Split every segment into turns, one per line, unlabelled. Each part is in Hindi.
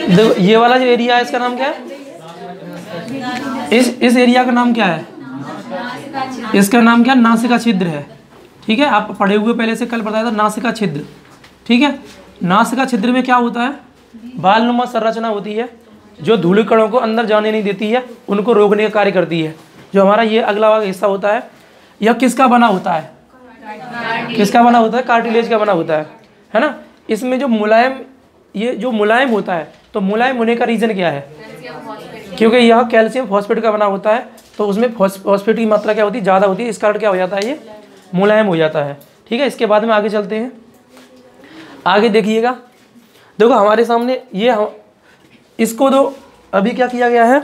देखो ये वाला जो एरिया है इसका नाम क्या है? इस एरिया का नाम क्या है? इसका नाम क्या? नासिका छिद्र है। ठीक है, आप पढ़े हुए पहले से, कल बताया था नासिका छिद्र। ठीक है, नासिका छिद्र में क्या होता है? बालनुमा संरचना होती है जो धूलिकणों को अंदर जाने नहीं देती है, उनको रोकने का कार्य करती है। जो हमारा ये अगला वाला हिस्सा होता है, यह किसका बना होता है? किसका बना होता है? कार्टिलेज का बना होता है ना। इसमें जो मुलायम, ये जो मुलायम होता है, तो मुलायम होने का रीज़न क्या है? क्योंकि यह कैल्शियम फॉस्फेट का बना होता है, तो उसमें फॉस्फेट की मात्रा क्या होती है? ज़्यादा होती है। इस कारण क्या हो जाता है? ये मुलायम हो जाता है। ठीक है, इसके बाद में आगे चलते हैं। आगे देखिएगा, देखो हमारे सामने ये इसको तो अभी क्या किया गया है,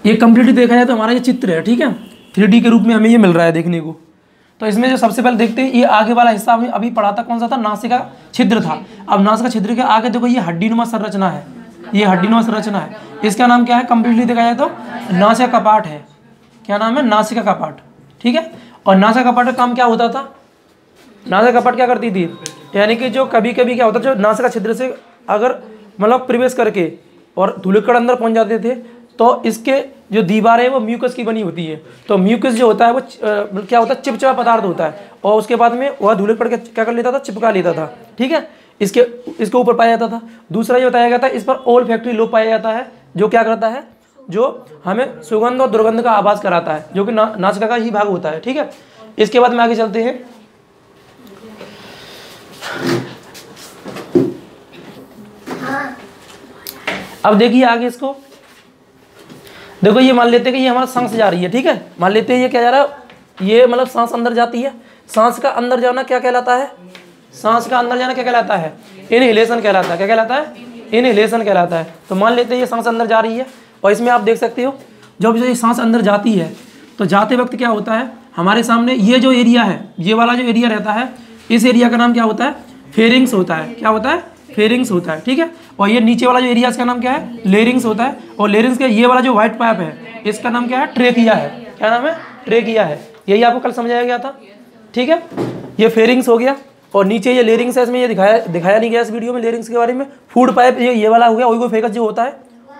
ये कंप्लीटली देखा जाए तो हमारा ये चित्र है। ठीक है, 3D के रूप में हमें ये मिल रहा है देखने को। तो इसमें जो सबसे पहले देखते हैं, ये आगे वाला हिस्सा हमें अभी पढ़ा था, कौन सा था? नासिका छिद्र था। अब नासिका छिद्र के आगे देखो ये हड्डीनुमा संरचना है, ये हड्डीनुमा संरचना है। इसका नाम क्या है? कंप्लीटली देखा जाए तो नासिका कपाट है। क्या नाम है? नासिका कपाट। ठीक है, और नासिका कपाट का काम क्या होता था? नासिका कपाट क्या करती थी? यानी कि जो कभी कभी क्या होता था, जो नासिका छिद्र से अगर मतलब प्रवेश करके और धूलिकण अंदर पहुंच जाते थे, तो इसके जो दीवार है वो म्यूकस की बनी होती है। तो म्यूकस जो होता है वो क्या होता है? चिपचिपा पदार्थ होता है, और उसके बाद में वह धूलिकण के क्या कर लेता था? चिपका लेता था। ठीक है, इसके ऊपर पाया जाता था। दूसरा ये बताया गया था, इस पर ओल फैक्ट्री लोप पाया जाता है, जो क्या करता है? जो हमें सुगंध और दुर्गंध का आभास कराता है, जो कि नासिका का ही भाग होता है। ठीक है, इसके बाद में आगे चलते हैं। अब देखिए आगे इसको देखो, ये मान लेते हैं कि ये हमारा सांस जा रही है। ठीक है, मान लेते हैं ये क्या जा रहा है? ये मतलब सांस अंदर जाती है। सांस का अंदर जाना क्या कहलाता है? सांस का अंदर जाना क्या कहलाता है? इनहेलेशन कहलाता है। क्या कहलाता है? इनहेलेशन कहलाता है। तो मान लेते हैं ये सांस अंदर जा रही है, और इसमें आप देख सकते हो जब ये सांस अंदर जाती है, तो जाते वक्त क्या होता है? हमारे सामने ये जो एरिया है, ये वाला जो एरिया रहता है, इस एरिया का नाम क्या होता है? फेरिंग्स होता है। क्या होता है? फेरिंग्स होता है। ठीक है, और ये नीचे वाला जो एरिया इसका नाम क्या है? लेरिंग्स होता है। और लेरिंग्स का ये वाला जो व्हाइट पाइप है, इसका नाम क्या है? ट्रेकिया है। क्या नाम है? ट्रेकिया है। यही आपको कल समझाया गया था। ठीक है, ये फेरिंग्स हो गया, और नीचे ये लेरिंग्स है। इसमें ये दिखाया नहीं गया इस वीडियो में लेरिंग्स के बारे में। फूड पाइप ये वाला हो गया। ओइगोफेगस जो होता है,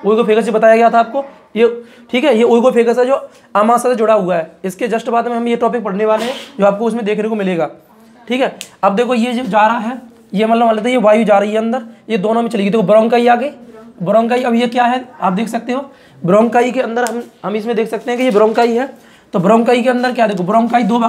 ओइगोफेगस जो बताया गया था आपको, ये ठीक है, ये ओइगोफेगस है जो आमाशय से जुड़ा हुआ है। इसके जस्ट बाद में हम ये टॉपिक पढ़ने वाले हैं, जो आपको उसमें देखने को मिलेगा। ठीक है, अब देखो ये जो जा रहा है, ये मतलब मान लेते हैं ये वायु जा रही है अंदर, ये दोनों में चली गई। देखो ब्रोंकाई आ गई, ब्रोंकाई। अब ये क्या है? आप देख सकते हो ब्रोंकाई के अंदर हम इसमें देख सकते हैं कि ये ब्रोंकाई है। तो ब्रोंकाई के अंदर क्या? देखो ब्रोंकाई दो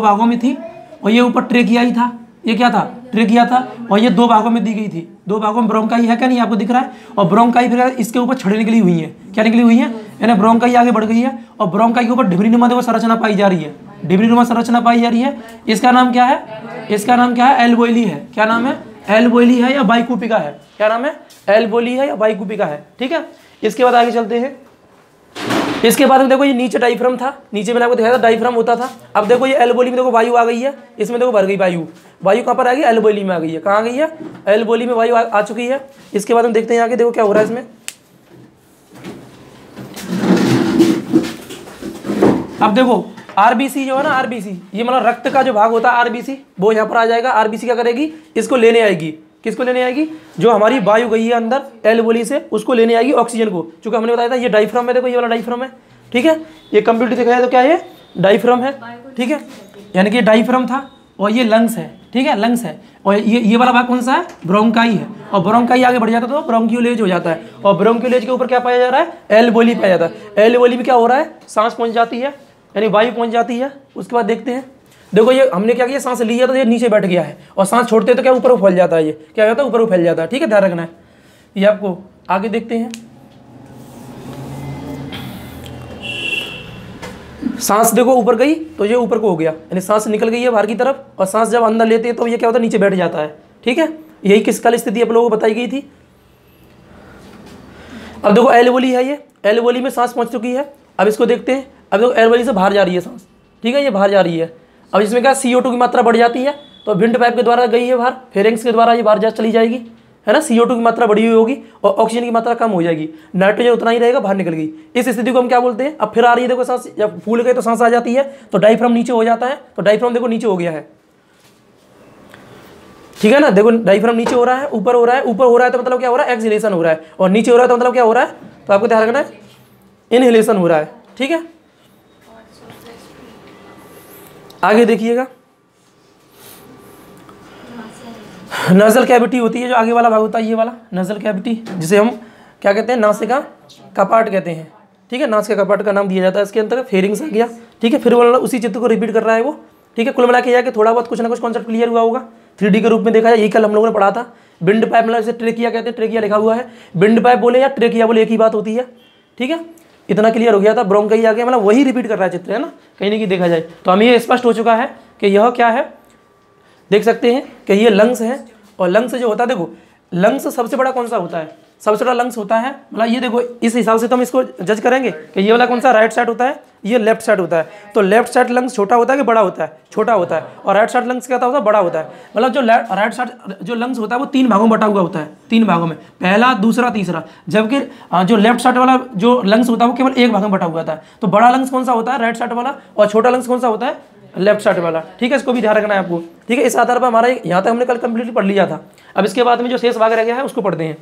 भागों में थी, और ये ऊपर ट्रेकिया ही था। ये क्या था? ट्रेकिया था, और ये दो भागों में दी गई थी। दो भागों में ब्रोंकाई है, क्या नहीं? आपको दिख रहा है। और ब्रोंकाई फिर इसके ऊपर छड़े निकली हुई है। क्या निकली हुई है? यानी ब्रोंकाई आगे बढ़ गई है, और ब्रोंकाई के ऊपर ढिबरीनुमा देखो संरचना पाई जा रही है। ढिबरीनुमा संरचना पाई जा रही है। इसका नाम क्या है? इसका नाम क्या है? एल्वोइली है। क्या नाम है? एल्वोइली है या बाइकुपिका है। क्या नाम है? एल्वोइली है या बाइकुपिका है। ठीक है, इसके बाद आगे चलते हैं। इसके बाद में देखो ये नीचे डायफ्राम था, नीचे मैंने आपको दिखाया था डायफ्राम होता था। अब देखो ये एल्वोइली में देखो वायु आ गई है, इसमें देखो भर गई वायु। वायु कहाँ पर आ गई? एल्वोइली में आ गई है। कहाँ आ गई है? एल्वोइली में वायु आ चुकी है। इसके बाद हम देखते हैं आगे, देखो क्या हो रहा है इसमें। अब देखो आरबीसी जो है ना, आरबीसी ये मतलब रक्त का जो भाग होता है आरबीसी, वो यहाँ पर आ जाएगा। आरबीसी क्या करेगी? इसको लेने आएगी। किसको लेने आएगी? जो हमारी वायु गई है अंदर एल्वोइली से, उसको लेने आएगी ऑक्सीजन को। चूंकि हमने बताया था ये डायफ्राम है। देखो ये वाला डायफ्राम है। ठीक है, ये कंप्लीट दिखाया तो क्या है? डायफ्राम है। ठीक है, यानी कि डायफ्राम था, और ये लंग्स है। ठीक है, लंग्स है। और ये वाला भाग कौन सा है? ब्रोंकाई है। और ब्रोंकाई आगे बढ़ जाता है तो ब्रोंक्यूलेज हो जाता है। और ब्रोंक्यूलेज के ऊपर क्या पाया जा रहा है? एल्वोइली पाया जाता है। एल्वोइली में क्या हो रहा है? सांस पहुंच जाती है, यानी वायु पहुंच जाती है। उसके बाद देखते हैं, देखो ये हमने क्या किया? सांस ली है तो ये नीचे बैठ गया है, और सांस छोड़ते तो क्या ऊपर फैल जाता है। ये क्या होता है? ऊपर फैल जाता है। ठीक है, ध्यान रखना है ये आपको। आगे देखते हैं, सांस देखो ऊपर गई तो ये ऊपर को हो गया, यानी सांस निकल गई है बाहर की तरफ, और सांस जब अंदर लेते हैं तो ये क्या होता है? नीचे बैठ जाता है। ठीक है, यही किस काल स्थिति आप लोगों को बताई गई थी। अब देखो एल्वोइली है, ये एल्वोइली में सांस पहुंच चुकी है। अब इसको देखते हैं। अब देखो एल्वोइली से बाहर जा रही है सांस। ठीक है, ये बाहर जा रही है। अब इसमें क्या CO2 की मात्रा बढ़ जाती है, तो विंड पाइप के द्वारा गई है बाहर, फेरिंग्स के द्वारा ये बाहर चली जाएगी। है ना, CO2 की मात्रा बढ़ी हुई होगी और ऑक्सीजन की मात्रा कम हो जाएगी, नाइट्रोजन उतना ही रहेगा, बाहर निकल गई। इस स्थिति को हम क्या बोलते हैं? अब फिर आ रही है देखो सांस, जब फूल गए तो सांस आ जाती है, तो डायफ्राम नीचे हो जाता है, तो डायफ्राम देखो नीचे हो गया है, ठीक है ना। देखो डायफ्राम नीचे हो रहा है, ऊपर हो रहा है, ऊपर हो रहा है तो मतलब क्या हो रहा है? एक्सहेलेशन हो रहा है, और नीचे हो रहा है तो मतलब क्या हो रहा है? तो आपको ध्यान रखना है, इनहेलेशन हो रहा है, ठीक है। आगे देखिएगा, नजल कैविटी होती है, जो आगे वाला भाग होता है ये वाला नजल कैविटी, जिसे हम क्या कहते हैं? नासिका कपाट कहते हैं, ठीक है। नासिका कपाट का नाम दिया जाता है इसके अंतर्गत। फेरिंग्स आ गया, ठीक है। फिर वाला उसी चित्र को रिपीट कर रहा है वो, ठीक है। कुल मिला के जाके थोड़ा बहुत कुछ ना कुछ कॉन्सेप्ट क्लियर हुआ होगा। 3D के रूप में देखा जाए, यही कल हम लोगों ने पढ़ा था। बिंड पाइप मतलब इसे ट्रेकिया कहते हैं, ट्रेकिया लिखा हुआ है, बिंड पाइप बोले या ट्रेकिया बोले एक ही बात होती है, ठीक है। इतना क्लियर हो गया था। ब्रोंकाई आ गया, मतलब वही रिपीट कर रहा है चित्र, है ना, कहीं ना कहीं देखा जाए तो हमें ये स्पष्ट हो चुका है कि यह क्या है। देख सकते हैं कि ये लंग्स है, और लंग्स जो होता है, देखो लंग्स सबसे बड़ा कौन सा होता है? सबसे बड़ा लंग्स होता है, मतलब ये देखो इस हिसाब से तो हम इसको जज करेंगे कि ये वाला कौन सा राइट साइड होता है, ये लेफ्ट साइड होता है। तो लेफ्ट साइड लंग्स छोटा होता है कि बड़ा होता है? छोटा होता है। और राइट साइड लंग्स क्या होता है? बड़ा होता है। मतलब जो राइट साइड जो लंग्स होता है वो 3 भागों में बटा हुआ होता है, 3 भागों में, पहला, दूसरा, तीसरा। जबकि जो लेफ्ट साइड वाला जो लंग्स होता है वो केवल 1 भाग में बटा हुआ होता है। तो बड़ा लंग्स कौन सा होता है? राइट साइड वाला। और छोटा लंग्स कौन सा होता है? लेफ्ट साइड वाला, ठीक है। इसको भी ध्यान रखना है आपको, ठीक है। इस आधार पर हमारा यहाँ तक हमने कल कंप्लीटली पढ़ लिया था। अब इसके बाद में जो शेष भाग रह गया है उसको पढ़ते हैं।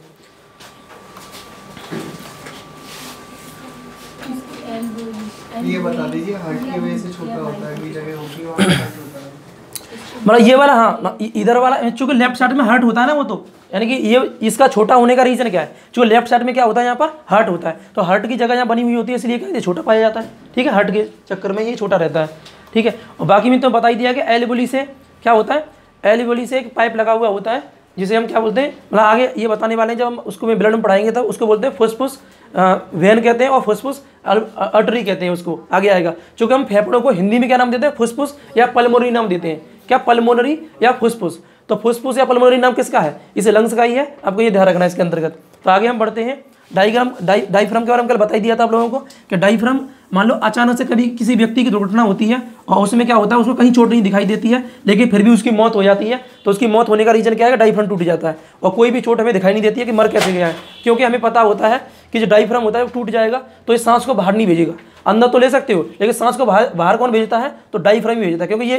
ये बता दीजिए, हार्ट की वजह से छोटा होता है, कई जगह होती है वहाँ हार्ट होता है।
मतलब ये वाला, हाँ इधर वाला, चूंकि लेफ्ट साइड में हार्ट होता है ना, वो तो यानी कि ये इसका छोटा होने का रीजन क्या है? चूंकि लेफ्ट साइड में क्या होता है? यहाँ पर हार्ट होता है, तो हार्ट की जगह यहाँ बनी हुई होती है, इसलिए क्या छोटा पाया जाता है, ठीक है। हार्ट के चक्कर में ये छोटा रहता है, ठीक है। और बाकी में तो बता ही दिया कि एलिबोली से क्या होता है? एलिबोली से एक पाइप लगा हुआ होता है, जिसे हम क्या बोलते हैं, मतलब आगे ये बताने वाले हैं, जब हम उसको में ब्लड में पढ़ाएंगे तब उसको बोलते हैं फुसफुस वेन कहते हैं, और फुसफुस अर्टरी कहते हैं, उसको आगे आएगा। चूँकि हम फेफड़ों को हिंदी में क्या नाम देते हैं? फुसफुस या पल्मोनरी नाम देते हैं। क्या? पल्मोनरी या फुसफुस। तो फुसफुस या पल्मोनरी नाम किसका है? इसे लंग्स का ही है, आपको ये ध्यान रखना है इसके अंतर्गत। तो आगे हम बढ़ते हैं। डायफ्राम के बारे में कल बता ही दिया था आप लोगों को कि डायफ्राम, मान लो अचानक से कभी किसी व्यक्ति की दुर्घटना होती है और उसमें क्या होता है, उसको कहीं चोट नहीं दिखाई देती है, लेकिन फिर भी उसकी मौत हो जाती है। तो उसकी मौत होने का रीजन क्या है? डायफ्राम टूट जाता है, और कोई भी चोट हमें दिखाई नहीं देती है कि मर कैसे गया है, क्योंकि हमें पता होता है कि जो डायफ्राम होता है वो टूट जाएगा तो इस सांस को बाहर नहीं भेजेगा। अंदर तो ले सकते हो, लेकिन सांस को बाहर कौन भेजता है? तो डायफ्राम ही भेजता है, क्योंकि ये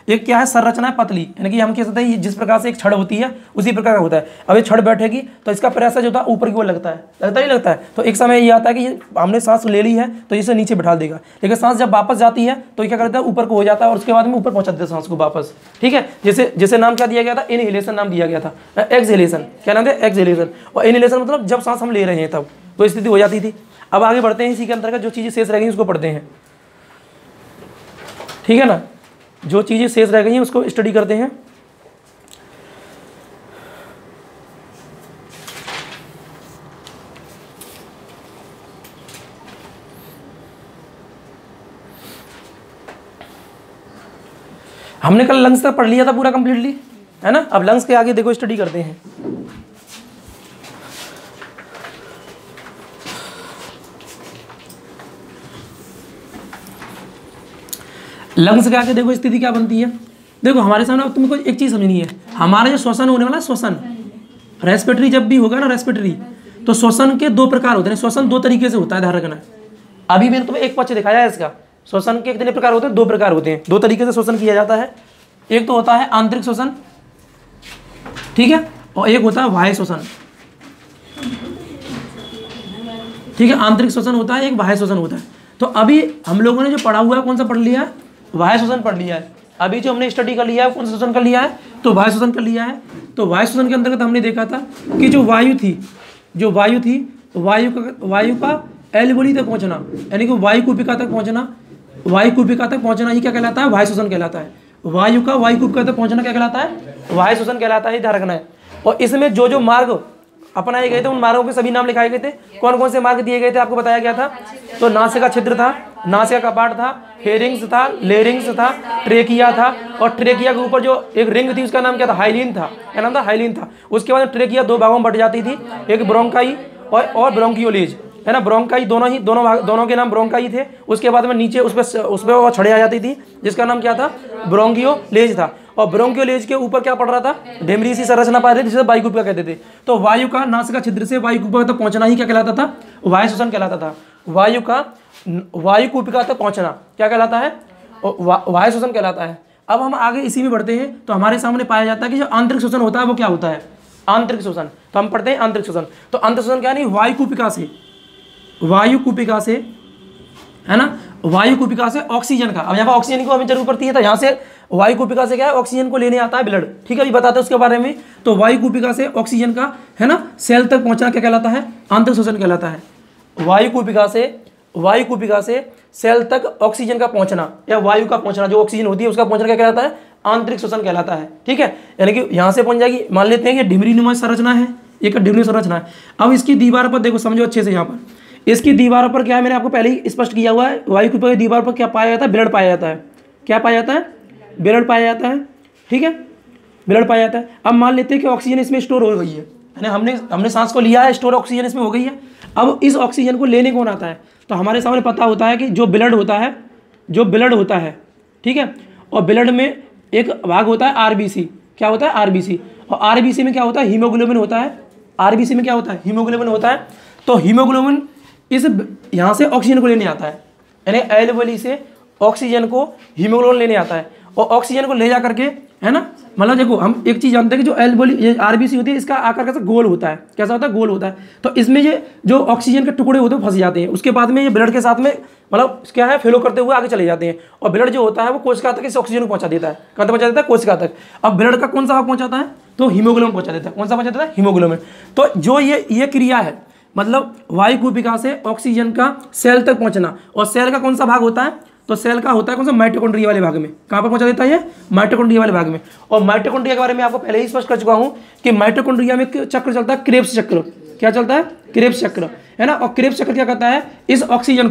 एक क्या है? संरचना है पतली, यानी कि हम कह सकते हैं जिस प्रकार से एक छड़ होती है उसी प्रकार का होता है। अब ये छड़ बैठेगी तो इसका प्रेशर जो होता है ऊपर की ओर लगता है, लगता ही लगता है। तो एक समय ये आता है कि हमने सांस ले ली है तो इसे नीचे बैठा देगा, लेकिन सांस जब वापस जाती है तो क्या करता है? ऊपर को हो जाता है, और उसके बाद में ऊपर पहुंचा देता है सांस को वापस, ठीक है। जैसे नाम क्या दिया गया था? इनहेलेशन नाम दिया गया था। एक्सहेलेशन क्या नाम है? एक्सहेलेशन। और इनहेलेशन मतलब जब सांस हम ले रहे हैं तब तो स्थिति हो जाती थी। अब आगे बढ़ते हैं, इसी के अंतर्गत जो चीज़ें शेष रह गई उसको पढ़ते हैं, ठीक है ना। जो चीज़ें शेष रह गई हैं उसको स्टडी करते हैं। हमने कल लंग्स तक पढ़ लिया था पूरा कंप्लीटली, है ना। अब लंग्स के आगे देखो स्टडी करते हैं। लंग्स के आगे देखो स्थिति क्या बनती है। देखो हमारे सामने अब तुमको एक चीज़ समझनी है, हमारा जो श्वसन होने वाला श्वसन, रेस्पिरेटरी जब भी होगा ना, रेस्पिरेटरी, तो श्वसन के 2 प्रकार होते हैं। श्वसन 2 तरीके से होता है, ध्यान रखना। अभी मैंने तुम्हें एक पक्ष दिखाया है इसका। श्वसन के कितने प्रकार होते हैं? 2 प्रकार होते हैं, 2 तरीके से श्वसन किया जाता है। एक तो होता है आंतरिक श्वसन, ठीक है, और एक होता है बाह्य श्वसन, ठीक है। आंतरिक श्वसन होता है, एक बाह्य श्वसन होता है। तो अभी हम लोगों ने जो पढ़ा हुआ है कौन सा पढ़ लिया है? बाह्य श्वसन पढ़ लिया है। अभी जो हमने स्टडी कर लिया है कौन सा श्वसन कर लिया है? तो बाह्य श्वसन कर लिया है। तो बाह्य श्वसन के अंतर्गत हमने देखा था कि जो वायु थी वायु का एल्वोली तक पहुंचना, यानी कि वायु कूपिका तक पहुंचना ही क्या कहलाता है? बाह्य श्वसन कहलाता है। वायु कूपिका तक पहुंचना क्या कहलाता है? बाह्य श्वसन कहलाता है, ध्यान रखना है। और इसमें जो मार्ग अपनाए गए थे उन मार्गों के सभी नाम लिखाए गए थे। कौन कौन से मार्ग दिए गए थे आपको बताया गया था? तो नासिका छिद्र था, नासिका कपाट था, फेरिंग्स था, लेरिंग्स था, ट्रेकिया था, और ट्रेकिया के ऊपर जो एक रिंग थी उसका नाम क्या था? हाइलिन था। क्या नाम था? हाइलिन था। उसके बाद ट्रेकिया 2 भागों में बट जाती थी, एक ब्रोंकाई और ब्रोंकियोलेज, है ना। ब्रोंकाई दोनों के नाम ब्रोंकाई थे। उसके बाद में नीचे उस पर वो छड़े आ जाती थी जिसका नाम क्या था? ब्रोंकियोलेज था। और ब्रोंकियोलेज के ऊपर क्या पड़ रहा था, डेमरी सी संरचना पाई जिसे वायुकूपिका कहते थे। तो वायु का नासिका छिद्र से वायुकूपिका तक पहुंचना ही क्या कहलाता था, वायु शोषण कहलाता था। वायु का वायुकूपिका तक पहुंचना क्या कहलाता है, वायु शोषण कहलाता है। अब हम आगे इसी में बढ़ते हैं तो हमारे सामने पाया जाता है कि जो आंतरिक शोषण होता है वो क्या होता है, आंतरिक शोषण। तो हम पढ़ते हैं आंतरिक शोषण। तो आंतरिक शोषण क्या नहीं, वायुकूपिका से है ना, वायुकूपिका से ऑक्सीजन का। अब यहाँ पर ऑक्सीजन को हमें जरूरत पड़ती है तो यहाँ से वायुकूपिका से क्या है, ऑक्सीजन को लेने आता है ब्लड। ठीक है, अभी बताते हैं उसके बारे में। तो वायुकूपिका से ऑक्सीजन का है ना सेल तक पहुँचना क्या कहलाता है, आंतरिक शोषण कहलाता है। वायुकूपिका से सेल तक ऑक्सीजन का पहुंचना या वायु का पहुंचना, जो ऑक्सीजन होती है उसका पहुंचना क्या कहलाता है, आंतरिक शोषण कहलाता है। ठीक है, यानी कि यहाँ से पहुंच जाएगी, मान लेते हैं कि डिमरी नुमा संरचना है, एक डिमरी संरचना है। अब इसकी दीवार पर देखो, समझो अच्छे से, यहाँ पर इसकी दीवार पर क्या है, मैंने आपको पहले ही स्पष्ट किया हुआ है, वायुकूपिका की दीवार पर क्या पाया जाता है, ब्लड पाया जाता है। क्या पाया जाता है, ब्लड पाया जाता है। ठीक है, ब्लड पाया जाता है। अब मान लेते हैं कि ऑक्सीजन इसमें स्टोर हो गई है, हमने सांस को लिया है, स्टोर ऑक्सीजन इसमें हो गई है। अब इस ऑक्सीजन को लेने कौन आता है, तो हमारे सामने पता होता है कि जो ब्लड होता है, ठीक है, और ब्लड में एक भाग होता है आरबीसी। क्या होता है, आरबीसी। और आरबीसी में क्या होता है, हीमोग्लोबिन होता है। आरबीसी में क्या होता है, हीमोग्लोबिन होता है। तो हीमोग्लोबिन इस यहाँ से ऑक्सीजन को लेने आता है, यानी एल्वेओली से ऑक्सीजन को हीमोग्लोबिन लेने आता है। और ऑक्सीजन को ले जा करके, है ना, मतलब देखो हम एक चीज़ जानते हैं कि जो एल्वेओली आरबीसी होती है इसका आकार कैसा गोल होता है, कैसा होता है, गोल होता है। तो इसमें ये जो ऑक्सीजन के टुकड़े होते हैं फंस जाते हैं, उसके बाद में ये ब्लड के साथ में मतलब क्या है, फेलो करते हुए आगे चले जाते हैं। और ब्लड जो होता है वो कोशिका तक इस ऑक्सीजन को पहुंचा देता है। कहाँ तक पहुंचा देता है, कोशिका तक। अब ब्लड का कौन सा भाग पहुंचाता है, तो हीमोग्लोबिन पहुंचा देता है। कौन सा पहुंचा देता है, हीमोग्लोबिन। तो जो ये क्रिया है, मतलब वायुकूपिका से ऑक्सीजन का सेल तक पहुंचना, और सेल का कौन सा भाग होता है, तो सेल का होता है कौन सा, माइटोकॉन्ड्रिया वाले भाग में। कहाँ पर पहुंचा देता है, माइटोकॉन्ड्रिया वाले भाग में। और माइटोकॉन्ड्रिया के बारे में आपको पहले ही स्पष्ट कर चुका हूं कि माइटोकॉन्ड्रिया में चक्र चलता है, क्रेब्स चक्र। क्या चलता है, क्रेब्स चक्र, है ना। और क्रेब्स चक्र क्या करता है, इस ऑक्सीजन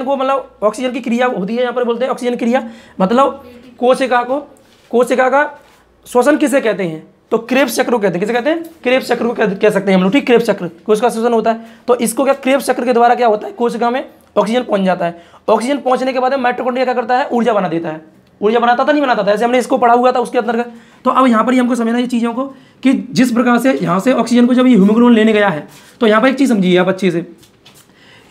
को मतलब ऑक्सीजन की क्रिया होती है, यहाँ पर बोलते हैं ऑक्सीजन क्रिया, मतलब कोशिका का श्वसन किसे कहते हैं, तो क्रेब्स चक्र को कहते हैं। किसे कहते हैं, क्रेब्स चक्र को कह सकते हैं हम लोग। ठीक, क्रेब्स चक्र, कोशिका श्वसन होता है। तो इसको क्या, क्रेब्स चक्र के द्वारा क्या होता है, कोशिका में ऑक्सीजन पहुंच जाता है। ऑक्सीजन पहुंचने के बाद माइटोकॉन्ड्रिया क्या करता है, ऊर्जा बना देता है। ऊर्जा बनाता था, नहीं बनाता था, ऐसे हमने इसको पढ़ा हुआ था उसके अंदर। तो अब यहाँ पर ही हमको समझना ये चीज़ों को कि जिस प्रकार से यहाँ से ऑक्सीजन को जब ये हीमोग्लोबिन लेने गया है, तो यहाँ पर एक चीज़ समझिए आप अच्छे से।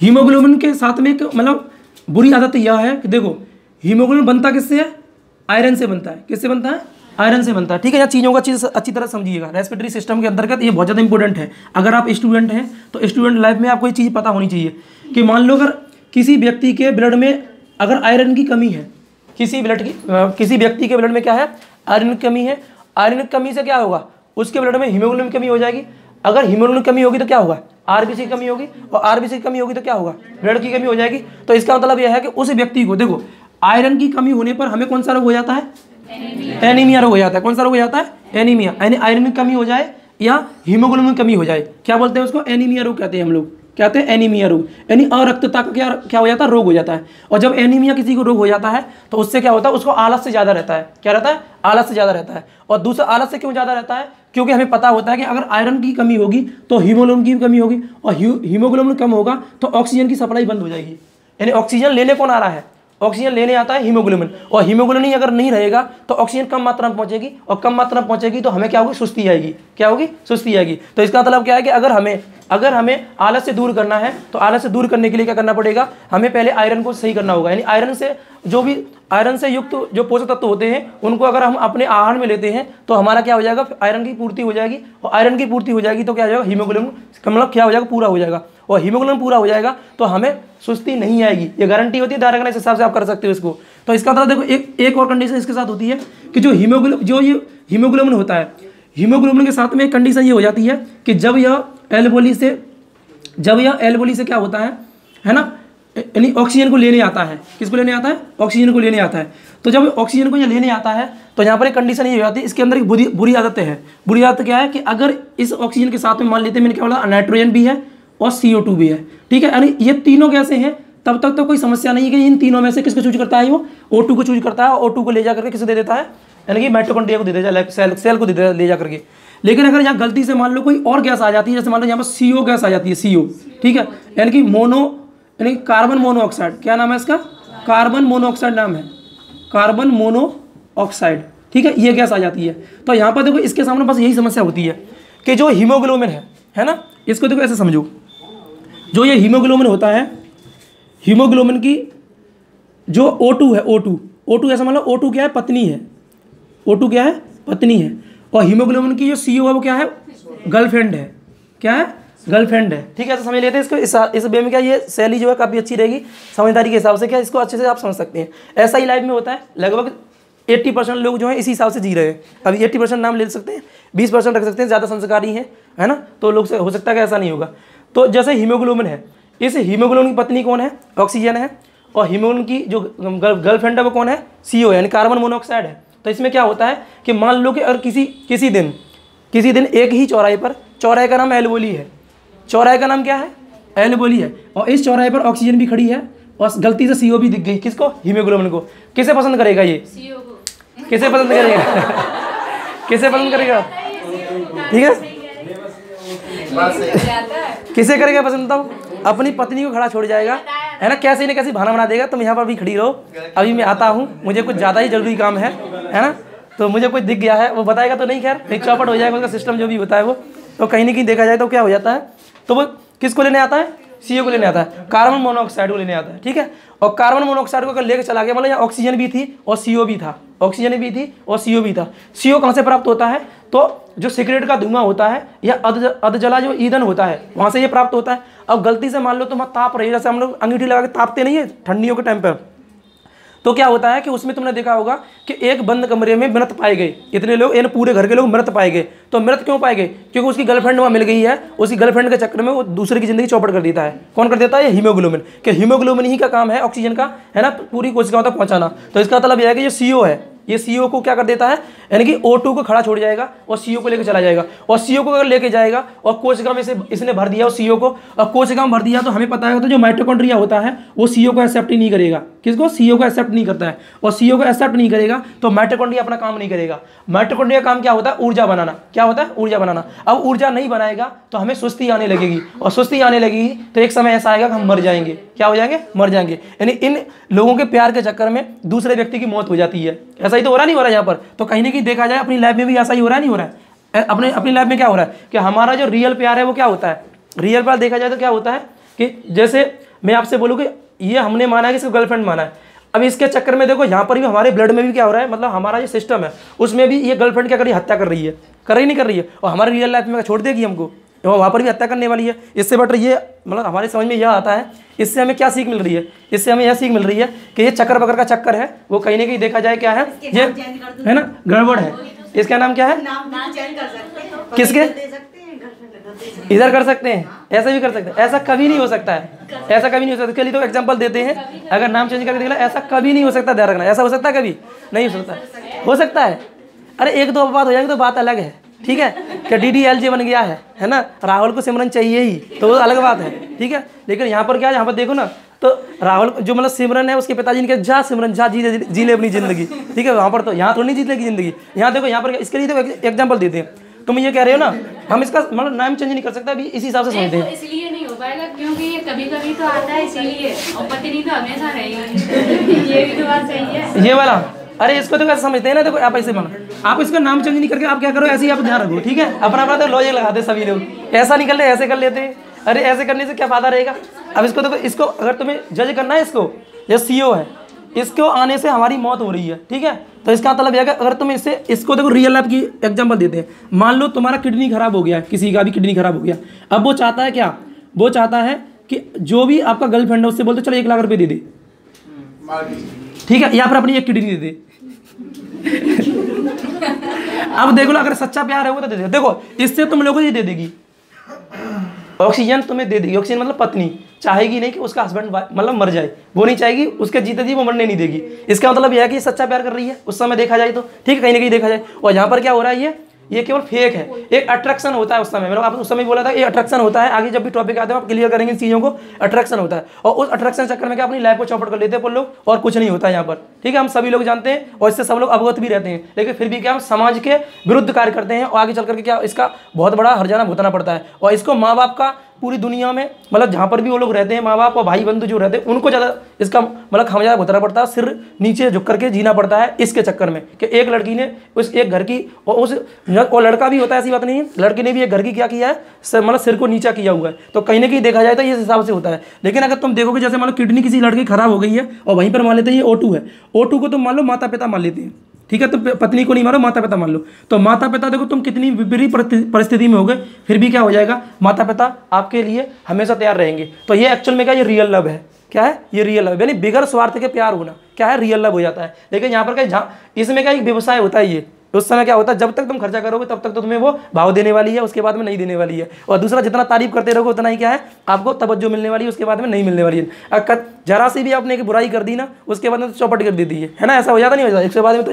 हीमोग्लोबिन के साथ में एक मतलब बुरी आदत यह है कि देखो, हीमोग्लोबिन बनता किससे है, आयरन से बनता है। किससे बनता है, आयरन से बनता है। ठीक है, यहाँ चीज़ों का चीज़ अच्छी तरह समझिएगा। रेस्पिरेटरी सिस्टम के अंतर्गत ये बहुत ज़्यादा इंपॉर्टेंट है। अगर आप स्टूडेंट हैं तो स्टूडेंट लाइफ में आपको ये चीज़ पता होनी चाहिए कि मान लो अगर किसी व्यक्ति के ब्लड में अगर आयरन की कमी है, किसी व्यक्ति के ब्लड में क्या है, आयरन की कमी है। आयरन की कमी से क्या होगा, उसके ब्लड में हीमोग्लोबिन की कमी हो जाएगी। अगर हीमोग्लोबिन की कमी होगी तो क्या होगा, आरबीसी की कमी होगी। और आरबीसी की कमी होगी तो क्या होगा, ब्लड की कमी हो जाएगी। तो इसका मतलब यह है कि उस व्यक्ति को, देखो, आयरन की कमी होने पर हमें कौन सा रोग हो जाता है, एनीमिया रोग हो जाता है। कौन सा रोग हो जाता है, एनीमिया। यानी आयरन की कमी हो जाए या हीमोग्लोबिन की कमी हो जाए, क्या बोलते हैं उसको, एनीमिया रोग कहते हैं हम लोग। क्या कहते हैं, एनीमिया रोग, यानी अरक्तता का क्या हो जाता है, रोग हो जाता है। और जब एनीमिया किसी को रोग हो जाता है तो उससे क्या होता है, उसको आलस ज़्यादा रहता है। क्या रहता है, आलस से ज़्यादा रहता है। और दूसरा, आलस से क्यों ज़्यादा रहता है, क्योंकि हमें पता होता है कि अगर आयरन की कमी होगी तो हीमोग्लोबिन की कमी होगी, और हीमोग्लोबिन कम होगा तो ऑक्सीजन की सप्लाई बंद हो जाएगी। यानी ऑक्सीजन लेने कौन आ रहा है, ऑक्सीजन लेने आता है हीमोग्लोबिन। और हीमोग्लोबिन अगर नहीं रहेगा तो ऑक्सीजन कम मात्रा में पहुंचेगी, और कम मात्रा में पहुंचेगी तो हमें क्या होगी, सुस्ती आएगी। क्या होगी, सुस्ती आएगी। तो इसका मतलब क्या है कि अगर हमें आलस से दूर करना है तो आलस से दूर करने के लिए क्या करना पड़ेगा, हमें पहले आयरन को सही करना होगा। यानी आयरन से युक्त जो पोषक तत्व होते हैं उनको अगर हम अपने आहार में लेते हैं तो हमारा क्या हो जाएगा, आयरन की पूर्ति हो जाएगी। और आयरन की पूर्ति हो जाएगी तो क्या हो जाएगा, हीमोग्लोबिन मतलब क्या हो जाएगा, पूरा हो जाएगा। और हीमोग्लोबिन पूरा हो जाएगा तो हमें सुस्ती नहीं आएगी। ये गारंटी होती है, डायरेक्ट इस हिसाब से आप कर सकते हो इसको। तो इसका मतलब देखो, एक और कंडीशन इसके साथ होती है कि जो हीमोग्लोबिन होता है, हीमोग्लोबिन के साथ में एक कंडीशन ये हो जाती है कि जब यह एल्वेओली से क्या होता है ना, यानी ऑक्सीजन को लेने आता है। किसको लेने आता है, ऑक्सीजन को लेने आता है। तो जब ऑक्सीजन को ये लेने आता है तो यहाँ पर एक कंडीशन ये हो जाती है, इसके अंदर एक बुरी आदत है। बुरी आदत क्या है कि अगर इस ऑक्सीजन के साथ में मान लेते हैं, मैंने क्या बोला, नाइट्रोजन भी है और CO2 भी है। ठीक है, यानी ये तीनों गैसें हैं, तब तक तो कोई समस्या नहीं है कि इन तीनों में से किसको चूज करता है, वो O2 को चूज करता है। O2 को ले जा करके किसे दे देता है, यानी कि माइटोकॉन्ड्रिया को दे देता है, सेल को दे देता है ले जा करके। लेकिन अगर यहाँ गलती से मान लो कोई और गैस आ जाती है, जैसे मान लो यहाँ पर CO गैस आ जाती है, CO, ठीक है, यानी कि कार्बन मोनोऑक्साइड। क्या नाम है इसका, कार्बन मोनोऑक्साइड नाम है, कार्बन मोनोऑक्साइड। ठीक है, ये गैस आ जाती है। तो यहाँ पर देखो इसके सामने बस यही समस्या होती है कि जो हीमोग्लोबिन है ना, इसको देखो ऐसे समझो, जो ये हीमोग्लोबिन होता है, हीमोग्लोबिन की जो O2 है, O2 ऐसा मतलब O2 क्या है, पत्नी है, O2 क्या है, पत्नी है, और हीमोग्लोबिन की जो CO है वो क्या है, गर्लफ्रेंड है, क्या है, गर्लफ्रेंड है। ठीक है, ऐसा समझ लेते हैं इसको। इस वे में क्या ये शैली जो है काफ़ी अच्छी रहेगी समझदारी के हिसाब से, क्या इसको अच्छे से आप समझ सकते हैं। ऐसा ही लाइफ में होता है, लगभग 80% लोग जो है इसी हिसाब से जी रहे हैं। अभी 80% नाम ले सकते हैं, 20% रख सकते हैं, ज़्यादा संस्कारी हैं, है ना, तो लोग से हो सकता है कि ऐसा नहीं होगा। तो जैसे हीमोग्लोबिन है, इस हीमोग्लोबिन की पत्नी कौन है, ऑक्सीजन है, और हीमोग्लोबिन की जो गर्लफ्रेंड है वो कौन है, CO यानी कार्बन मोनोऑक्साइड है। तो इसमें क्या होता है कि मान लो कि अगर किसी दिन एक ही चौराहे पर, चौराहे का नाम एल्वोली है, चौराहे का नाम क्या है, एल्वोली है, और इस चौराहे पर ऑक्सीजन भी खड़ी है और गलती से CO भी दिख गई, किसको, हीमोग्लोबिन को। किसे पसंद करेगा ये, CO को। किसे पसंद करेगा किसे पसंद करेगा, ठीक है, किसे करेगा पसंद, तो अपनी पत्नी को खड़ा छोड़ जाएगा, है ना, कैसे न कैसे बहाना बना देगा, तुम यहाँ पर भी खड़ी रहो, अभी मैं आता हूँ, मुझे कुछ ज़्यादा ही जरूरी काम है ना, तो मुझे कुछ दिख गया है, वो बताएगा तो नहीं, खैर एक चौपट हो जाएगा उसका सिस्टम जो भी होता है वो। तो कहीं ना कहीं देखा जाए तो क्या हो जाता है, तो वो किसको लेने आता है, CO को लेने आता है, कार्बन मोनोऑक्साइड को लेने आता है। ठीक है, और कार्बन मोनोऑक्साइड को अगर लेकर चला गया, मतलब यहाँ ऑक्सीजन भी थी और CO भी था, ऑक्सीजन भी थी और CO भी था। CO कहाँ से प्राप्त होता है, तो जो सिगरेट का धुआं होता है या अधजला जो ईंधन होता है वहाँ से ये प्राप्त होता है। अब गलती से मान लो तुम ताप रही, जैसे हम लोग अंगीठी लगा के तापते नहीं है ठंडियों के टाइम पर, तो क्या होता है कि उसमें तुमने देखा होगा कि एक बंद कमरे में मृत पाए गए, इतने लोग, इन पूरे घर के लोग मृत पाए गए। तो मृत क्यों पाए गए, क्योंकि उसकी गर्लफ्रेंड वहाँ मिल गई है, उसकी गर्लफ्रेंड के चक्कर में वो दूसरे की जिंदगी चौपट कर देता है। कौन कर देता है, हीमोग्लोबिन, कि हीमोग्लोबिन ही का काम है ऑक्सीजन का, है ना, पूरी कोशिकाओं तक पहुँचाना। तो इसका मतलब यह है कि जो CO है, ये CO को क्या कर देता है, यानी कि O2 को खड़ा छोड़ जाएगा और CO को लेकर चला जाएगा, और CO को अगर लेके जाएगा और कोशिका में इसने भर दिया और CO को, और कोशिका में भर दिया, तो हमें पता है तो जो माइटोकॉन्ड्रिया होता है वो CO को एक्सेप्ट ही नहीं करेगा। किसको, CO को एक्सेप्ट नहीं करता है, और CO को एक्सेप्ट नहीं करेगा तो माइटोकॉन्ड्रिया अपना काम नहीं करेगा। माइटोकॉन्ड्रिया काम क्या होता है, ऊर्जा बनाना। क्या होता है, ऊर्जा बनाना। अब ऊर्जा नहीं बनाएगा तो हमें सुस्ती आने लगेगी, और सुस्ती आने लगेगी तो एक समय ऐसा आएगा कि हम मर जाएंगे। क्या हो जाएंगे, मर जाएंगे। यानी इन लोगों के प्यार के चक्कर में दूसरे व्यक्ति की मौत हो जाती है। ऐसा ही तो हो रहा नहीं हो रहा यहाँ पर, तो कहीं ना कहीं देखा जाए अपनी लाइफ में भी ऐसा ही हो रहा नहीं हो रहा है। अपनी लाइफ में क्या हो रहा है कि हमारा जो रियल प्यार है वो क्या होता है, रियल प्यार देखा जाए तो क्या होता है कि जैसे मैं आपसे बोलूँ कि ये हमने माना है कि इसको गर्लफ्रेंड माना है, अब इसके चक्कर में देखो यहाँ पर भी हमारे ब्लड में भी क्या हो रहा है, मतलब हमारा जो सिस्टम है उसमें भी ये गर्लफ्रेंड क्या कर रही है, हत्या कर रही है, कर रही नहीं कर रही है, और हमारी रियल लाइफ में छोड़ देगी हमको, वहाँ पर भी हत्या करने वाली है। इससे बेटर ये मतलब हमारे समझ में यह आता है, इससे हमें क्या सीख मिल रही है, इससे हमें यह सीख मिल रही है कि ये चक्कर बकर का चक्कर है, वो कहीं ना कहीं देखा जाए क्या है, ये है ना, गड़बड़ है। इसका नाम क्या है, किसके, इधर कर सकते हैं, ऐसा भी कर सकते हैं, ऐसा कभी नहीं हो सकता है, ऐसा कभी नहीं हो सकता। इसके लिए तो एग्जांपल देते हैं, अगर नाम चेंज करके देख लो, ऐसा कभी नहीं हो सकता, ध्यान रखना, ऐसा हो सकता है कभी नहीं हो सकता, हो सकता है, अरे एक दो बात हो जाएगी तो बात अलग है, ठीक है, क्या DDLJ बन गया है ना, राहुल को सिमरन चाहिए ही, तो वो अलग बात है, ठीक है। लेकिन यहाँ पर क्या है, यहाँ पर देखो ना, तो राहुल जो मतलब सिमरन है उसके पिताजी ने कहा जा सिमरन जा, जी ले अपनी जिंदगी, ठीक है, वहाँ पर तो, यहाँ थोड़ी नहीं जीत लेगी जिंदगी। यहाँ देखो, यहाँ पर इसके लिए तो एग्जाम्पल देते हैं, तुम ये कह रहे हो ना, हम इसका मतलब नाम चेंज नहीं कर सकता, अभी इसी हिसाब से समझते हैं।
इसलिए नहीं हो पाएगा क्योंकि ये कभी कभी तो आता है, इसीलिए, और पत्नी तो हमेशा रहेगी। ये भी तो बात सही है,
ये वाला, अरे इसको तो कैसे समझते हैं ना, देखो आप ऐसे मानो, आप इसका नाम चेंज नहीं करके आप क्या करो, ऐसे ही आप ध्यान रखो, ठीक है, अपना अपना तो लॉजिक लगाते सभी लोग, ऐसा नहीं कर ले ऐसे कर लेते हैं, अरे ऐसे करने से क्या फायदा रहेगा। अब इसको देखो, इसको अगर तुम्हें जज करना है, इसको ये CO है, इसको आने से हमारी मौत हो रही है, ठीक है, तो इसका मतलब यह है अगर तुम इसको देखो, रियल लाइफ की एग्जांपल देते हैं, मान लो तुम्हारा किडनी खराब हो गया, किसी का भी किडनी खराब हो गया, अब वो चाहता है क्या, वो चाहता है कि जो भी आपका गर्लफ्रेंड है उससे बोलते चलो 1 लाख रुपये दे दे, ठीक है, या फिर अपनी एक किडनी दे दे। अब देख लो, अगर सच्चा प्यार है वो तो दे दे, देखो इससे तुम लोगों को ये दे देगी, ऑक्सीजन तुम्हें दे देगी, ऑक्सीजन मतलब पत्नी चाहेगी नहीं कि उसका हस्बैंड मतलब मर जाए, वो नहीं चाहेगी, उसके जीते जी वो मरने नहीं देगी। इसका मतलब यह है कि ये सच्चा प्यार कर रही है उस समय देखा जाए तो, ठीक है, कहीं ना कहीं देखा जाए। और यहाँ पर क्या हो रहा है, ये केवल फेक है, एक अट्रैक्शन होता है उस समय, मैंने आप उस समय बोला था ये अट्रैक्शन होता है, आगे जब भी टॉपिक आते हैं आप क्लियर करेंगे इन चीज़ों को, अट्रैक्शन होता है, और उस अट्रैक्शन चक्कर में क्या अपनी लाइफ को चौपट कर लेते हैं पर लोग, और कुछ नहीं होता है यहाँ पर, ठीक है, हम सभी लोग जानते हैं और इससे सब लोग अवगत भी रहते हैं, लेकिन फिर भी क्या हम समाज के विरुद्ध कार्य करते हैं, और आगे चल करके क्या इसका बहुत बड़ा हर्जाना भुगतना पड़ता है, और इसको माँ बाप का पूरी दुनिया में मतलब जहाँ पर भी वो लोग रहते हैं, माँ बाप और भाई बंधु जो रहते हैं, उनको ज़्यादा इसका मतलब खामियाजा भुगतना पड़ता है, सिर नीचे झुक करके जीना पड़ता है इसके चक्कर में कि एक लड़की ने उस एक घर की और लड़का भी होता है, ऐसी बात नहीं है, लड़की ने भी एक घर की क्या किया है, मतलब सिर को नीचा किया हुआ है। तो कहीं ना कहीं देखा जाए तो ये इस हिसाब से होता है। लेकिन अगर तुम देखोगे जैसे मान लो किडनी किसी लड़की खराब हो गई है और वहीं पर मान लेते हैं ये O2 है, O2 को तुम मान लो माता पिता मान लेते हैं, ठीक है, तो पत्नी को नहीं मानो, माता पिता मान लो। तो माता पिता देखो तुम कितनी विपरीत परिस्थिति में हो गए, फिर भी क्या हो जाएगा, माता पिता आपके लिए हमेशा तैयार रहेंगे। तो ये एक्चुअल में क्या, ये रियल लव है। क्या है ये रियल लव, यानी बिगर स्वार्थ के प्यार होना क्या है, रियल लव हो जाता है। लेकिन यहाँ पर क्या, इसमें क्या एक व्यवसाय होता है, ये उस समय क्या होता है, जब तक तुम खर्चा करोगे तब तक तो तुम्हें वो भाव देने वाली है, उसके बाद में नहीं देने वाली है। और दूसरा, जितना तारीफ करते रहोगे उतना ही क्या है, आपको तवज्जो मिलने वाली है, उसके बाद में नहीं मिलने वाली है। अगर जरा सी भी आपने एक बुराई कर दी ना, उसके बाद में तो चौपट कर देती है ना, ऐसा हो जाता नहीं हो जाता। इसके बाद में तो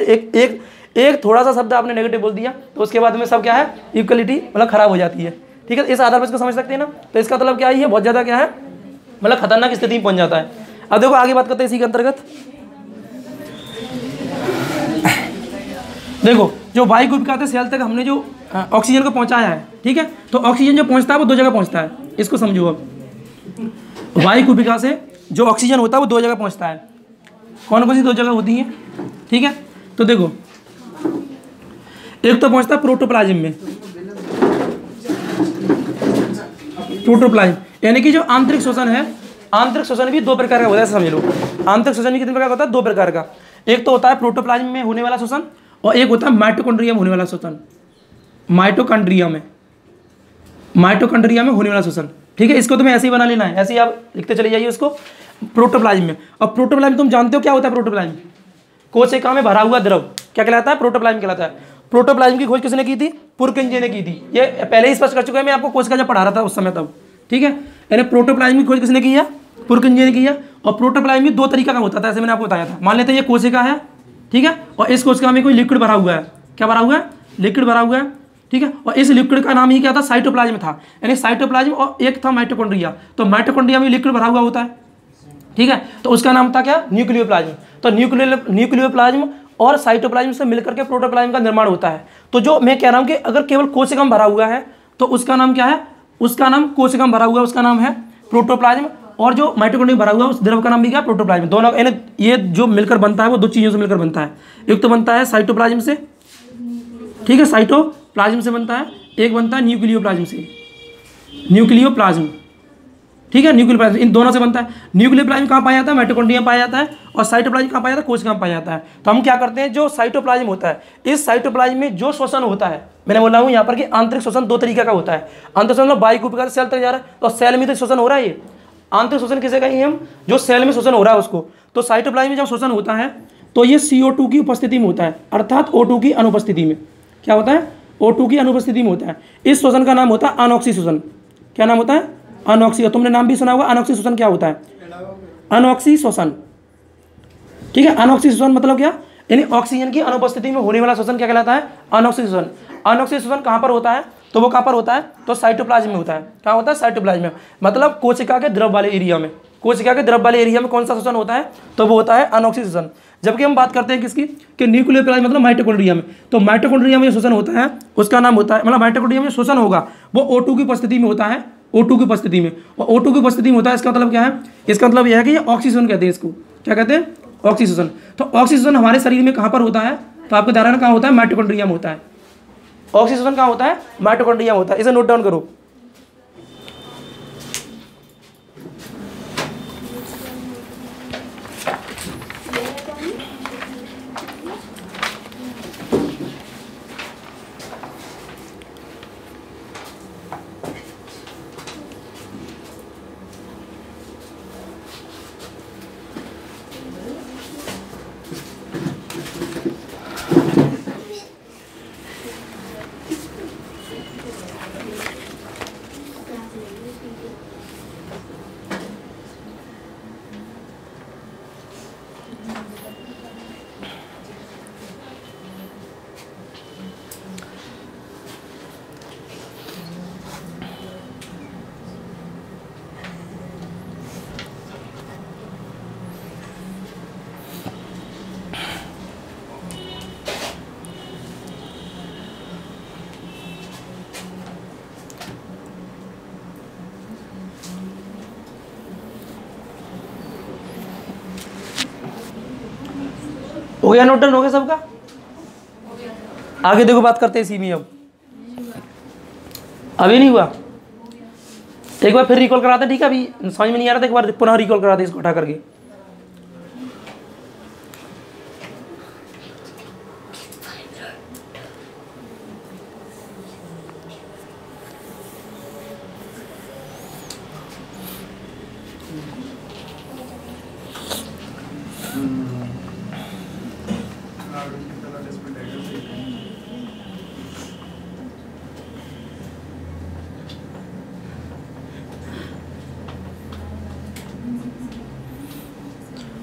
एक थोड़ा सा शब्द आपने नेगेटिव बोल दिया तो उसके बाद में सब क्या है, इक्वलिटी मतलब खराब हो जाती है। ठीक है, इस आधार पर इसको समझ सकते हैं ना। तो इसका मतलब क्या है, ये बहुत ज़्यादा क्या है, मतलब खतरनाक स्थिति में पहुंच जाता है। अब देखो आगे बात करते हैं इसी के अंतर्गत। देखो जो वायु को कहते हैं सेल तक हमने जो ऑक्सीजन को पहुंचाया है, ठीक है, तो ऑक्सीजन जो पहुंचता है वो 2 जगह पहुंचता है, इसको समझो। अब वायु कुपिका से जो ऑक्सीजन होता है वो 2 जगह पहुंचता है। कौन कौन सी 2 जगह होती हैं, ठीक है, तो देखो एक तो पहुंचता है प्रोटोप्लाज्म में, प्रोटोप्लाज्म यानी कि जो आंतरिक श्वसन है, आंतरिक श्वसन भी 2 प्रकार का होता है, समझ लो। आंतरिक श्वसन भी कितने प्रकार का होता है, 2 प्रकार का। एक तो होता है प्रोटोप्लाज्म में होने वाला श्वसन और एक होता है माइटोकॉन्ड्रिया में होने वाला श्वसन। माइटोकॉन्ड्रिया में होने वाला श्वसन, ठीक है, इसको तुम्हें ऐसे ही बना लेना है, ऐसे ही आप लिखते चले जाइए उसको प्रोटोप्लाज्म में। और प्रोटोप्लाज्म तुम जानते हो क्या होता है, प्रोटोप्लाज्म कोशिका में भरा हुआ द्रव क्या कहलाता है, प्रोटोप्लाज्म कहलाता है। प्रोटोप्लाज्म की खोज किसने की थी, पुरकिंजे ने की थी। ये पहले ही स्पष्ट कर चुका है मैं आपको, कोशिका जब पढ़ा रहा था उस समय तब, ठीक है। यानी प्रोटोप्लाज्म की खोज किसने की है, पुरकिंजे ने की है। और प्रोटोप्लाज्म भी 2 तरीका का होता था, ऐसे मैंने आपको बताया था। मान लेते हैं ये कोशिका है, ठीक है, और इस कोशिका में कोई लिक्विड भरा हुआ है, क्या भरा हुआ है, लिक्विड भरा हुआ है, ठीक है। और इस लिक्विड का नाम ही क्या था, साइटोप्लाज्म था। यानी साइटोप्लाज्म और एक था माइटोकॉन्ड्रिया, तो माइटोकॉन्ड्रिया में लिक्विड भरा हुआ होता है, ठीक है, तो उसका नाम था क्या, न्यूक्लियोप्लाज्म। तो न्यूक्लियोप्लाज्म और साइटोप्लाज्म से मिलकर के प्रोटोप्लाज्म का निर्माण होता है। तो जो मैं कह रहा हूँ कि अगर केवल कोशिका में भरा हुआ है तो उसका नाम क्या है, उसका नाम कोशिका में भरा हुआ है, उसका नाम है प्रोटोप्लाज्म। और जो माइटोकॉन्ड्रिया भरा हुआ है उस द्रव का नाम भी क्या, प्रोटोप्लाज्म। दोनों यानी ये जो मिलकर बनता है वो 2 चीज़ों से मिलकर बनता है। एक तो बनता है साइटोप्लाज्म से, ठीक है, साइटोप्लाज्म से बनता है, एक बनता है न्यूक्लियोप्लाज्म से, न्यूक्लियोप्लाज्म, ठीक है, न्यूक्लियोप्लाज्म इन दोनों से बनता है। न्यूक्लियोप्लाज्म कहाँ पाया जाता है, माइटोकॉन्ड्रिया में पाया जाता है। और साइटोप्लाज्म कहाँ पाया जाता है, कोशिका में पाया जाता है। तो हम क्या करते हैं, जो साइटोप्लाज्म होता है, इस साइटोप्लाज्म में जो श्वसन होता है, मैंने बोला हूँ यहाँ पर कि आंतरिक श्वसन 2 तरीके का होता है। आंतरिक श्वसन वायु कुपिका से सेल तक जा रहा है, तो सेल में तो श्वसन हो रहा है। ये आंतरिक श्वसन किसे कहेंगे हम, जो सेल में श्वसन हो रहा है उसको। तो साइटोप्लाज्म में जब श्वसन होता है तो ये CO2 की उपस्थिति में होता है, अर्थात O2 की अनुपस्थिति में। क्या होता है, O2 की अनुपस्थिति में होता है। इस श्वसन का नाम होता है अनॉक्सी श्वसन। क्या नाम होता है, अनॉक्सी। तुमने नाम भी सुना होगा अनॉक्सी श्वसन क्या होता है, अनॉक्सी श्वसन, ठीक है। अनॉक्सी श्वसन मतलब क्या, यानी ऑक्सीजन की अनुपस्थिति में होने वाला श्वसन क्या कहलाता है, अनॉक्सी श्वसन। अनॉक्सी श्वसन कहाँ पर होता है, तो वो कहाँ पर होता है, तो साइटोप्लाज्म में होता है। कहाँ होता है, साइटोप्लाज्म में, मतलब कोशिका के द्रव वाले एरिया में। कोशिका के द्रव वाले एरिया में कौन सा श्वसन होता है, तो वो होता है अनॉक्सी श्वसन। जबकि हम बात करते हैं किसकी, कि न्यूक्लियोप्लाज्म मतलब माइटोकॉन्ड्रिया में। तो माइटोकॉन्ड्रिया में जो श्वसन होता है उसका नाम होता है, मतलब माइटोकॉन्ड्रिया में श्वसन होगा वो O2 की उपस्थिति में होता है, O2 की उपस्थिति में। और O2 की उपस्थिति में होता है, इसका मतलब क्या है, इसका मतलब यह है कि ये ऑक्सीजन कहते हैं इसको। क्या कहते हैं, ऑक्सीजन। तो ऑक्सीजन हमारे शरीर में कहाँ पर होता है, तो आपको धारणा कहाँ होता है, माइटोकॉन्ड्रिया में होता है। ऑक्सीजन कहाँ होता है, माइटोकॉन्ड्रिया में होता है। इसे नोट डाउन करो। हो गया, नोट डाउन हो गया सबका। आगे देखो बात करते हैं इसी में। अब अभी नहीं हुआ, एक बार फिर रिकॉल कराते, ठीक है। अभी समझ में नहीं आ रहा था, एक बार पुनः रिकॉल कराते इसको उठा करके।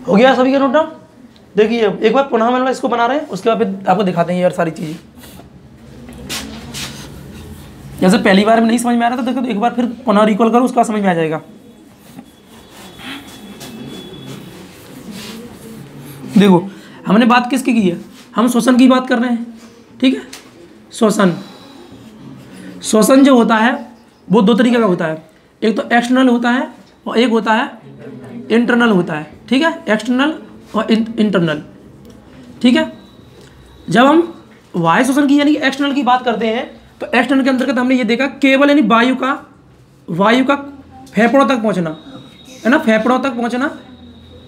हो गया सभी का नोट डाउन। देखिए एक बार पुनः मतलब इसको बना रहे हैं, उसके बाद फिर आपको दिखाते हैं यार सारी चीज़ें। जैसे पहली बार में नहीं समझ में आ रहा था, देखो तो एक बार फिर पुनः रिकॉल करो, उसका समझ में आ जाएगा। देखो हमने बात किसकी की है, हम शोषण की बात कर रहे हैं, ठीक है। शोषण, शोषण जो होता है वो दो तरीके का होता है, एक तो एक्सटर्नल होता है और एक होता है इंटरनल होता है, ठीक है। एक्सटर्नल और इंटरनल, ठीक है। जब हम वायु शोषण की यानी एक्सटर्नल की बात करते हैं तो एक्सटर्नल के अंतर्गत हमने ये देखा केवल यानी वायु का फेफड़ों तक पहुंचना, है ना। फेफड़ों तक पहुंचना,